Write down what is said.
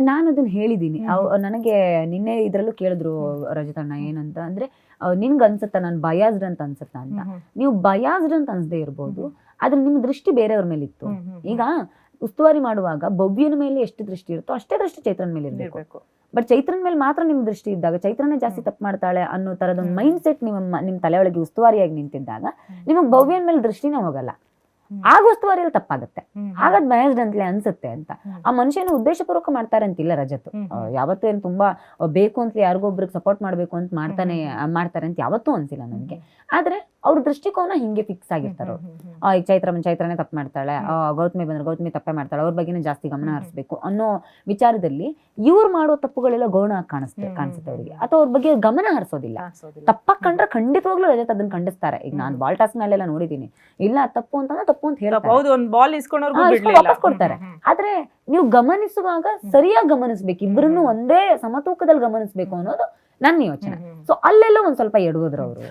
ನಾನು ಅದನ್ನ ಹೇಳಿದೀನಿ. ನನಗೆ ನಿನ್ನೆ ಇದ್ರಲ್ಲೂ ಕೇಳಿದ್ರು ರಜತಣ್ಣ ಏನಂತ ಅಂದ್ರೆ, ನಿನ್ಗೆ ಅನ್ಸುತ್ತಾ ನಾನು ಬಯಾಸ್ಡ್ ಅಂತ ಅನ್ಸುತ್ತಾ ಅಂತ. ನೀವು ಬಯಾಸ್ಡ್ ಅಂತ ಅನ್ಸದೇ ಇರ್ಬೋದು, ಆದ್ರೆ ನಿಮ್ಮ ದೃಷ್ಟಿ ಬೇರೆಯವ್ರ ಮೇಲೆ ಇತ್ತು. ಈಗ ಉಸ್ತುವಾರಿ ಮಾಡುವಾಗ ಭವ್ಯನ ಮೇಲೆ ಎಷ್ಟು ದೃಷ್ಟಿ ಇರುತ್ತೋ ಅಷ್ಟೇ ದೃಷ್ಟಿ ಚೈತ್ರನ್ ಮೇಲೆ ಇರಬೇಕು. ಬಟ್ ಚೈತ್ರನ್ ಮೇಲೆ ಮಾತ್ರ ನಿಮ್ ದೃಷ್ಟಿ ಇದ್ದಾಗ ಚೈತ್ರನೇ ಜಾಸ್ತಿ ತಪ್ಪು ಮಾಡ್ತಾಳೆ ಅನ್ನೋ ತರದೊಂದು ಮೈಂಡ್ ಸೆಟ್ ನಿಮ್ ತಲೆಯೊಳಗೆ ಉಸ್ತುವಾರಿಯಾಗಿ ನಿಂತಿದ್ದಾಗ ನಿಮಗ್ ಭವ್ಯನ ಮೇಲೆ ದೃಷ್ಟಿನೇ ಹೋಗಲ್ಲ. ಆಗ ಉಸ್ತುವಾರಿಯಲ್ಲಿ ತಪ್ಪಾಗುತ್ತೆ. ಹಾಗಾದ್ ಬಯಾಸ್ಡ್ ಅಂತಲೇ ಅನ್ಸುತ್ತೆ ಅಂತ. ಆ ಮನುಷ್ಯನ ಉದ್ದೇಶಪೂರ್ವಕ ಮಾಡ್ತಾರೆ ಅಂತಿಲ್ಲ ರಜತ್. ಯಾವತ್ತೂ ಏನ್ ತುಂಬಾ ಬೇಕು ಅಂತ ಯಾರಿಗೊಬ್ರಿಗೆ ಸಪೋರ್ಟ್ ಮಾಡ್ಬೇಕು ಅಂತ ಮಾಡ್ತಾರೆ ಅಂತ ಯಾವತ್ತೂ ಅನ್ಸಿಲ್ಲ ನನ್ಗೆ. ಆದ್ರೆ ಅವ್ರ ದೃಷ್ಟಿಕೋನ ಹಿಂಗೆ ಫಿಕ್ಸ್ ಆಗಿರ್ತಾರೆ. ಈಗ ಚೈತ್ರನೇ ತಪ್ಪು ಮಾಡ್ತಾಳೆ, ಗೌತಮಿ ತಪ್ಪೇ ಮಾಡ್ತಾಳೆ, ಅವ್ರ ಬಗ್ಗೆನೇ ಜಾಸ್ತಿ ಗಮನ ಹರಿಸ್ಬೇಕು ಅನ್ನೋ ವಿಚಾರದಲ್ಲಿ ಇವ್ರು ಮಾಡೋ ತಪ್ಪುಗಳೆಲ್ಲ ಗೌಣ ಕಾಣಿಸುತ್ತೆ ಅವ್ರಿಗೆ, ಅಥವಾ ಅವ್ರ ಬಗ್ಗೆ ಗಮನ ಹರಿಸೋದಿಲ್ಲ. ತಪ್ಪಾಗಿ ಕಂಡ್ರೆ ಖಂಡಿತವಾಗ್ಲೂ ರಜತ್ ಅದನ್ನ ಖಂಡಿಸ್ತಾರೆ. ಈಗ ನಾನು ಬಾಲ್ ಟಾಸ್ಕ್ ನಲ್ಲೆಲ್ಲ ನೋಡಿದೀನಿ, ಇಲ್ಲ ತಪ್ಪು ಅಂತಂದ್ರೆ ತಪ್ಪು ಅಂತ ಹೇಳ್ತಾರೆ, ವಾಪಸ್ ಕೊಡ್ತಾರೆ. ಆದ್ರೆ ನೀವು ಗಮನಿಸುವಾಗ ಸರಿಯಾಗಿ ಗಮನಿಸ್ಬೇಕು, ಇಬ್ಬರನ್ನು ಒಂದೇ ಸಮತೂಕದಲ್ಲಿ ಗಮನಿಸ್ಬೇಕು ಅನ್ನೋದು ನನ್ನ ಯೋಚನೆ. ಸೊ ಅಲ್ಲೆಲ್ಲ ಒಂದ್ ಸ್ವಲ್ಪ ಎಡುವುದ್ರು ಅವರು.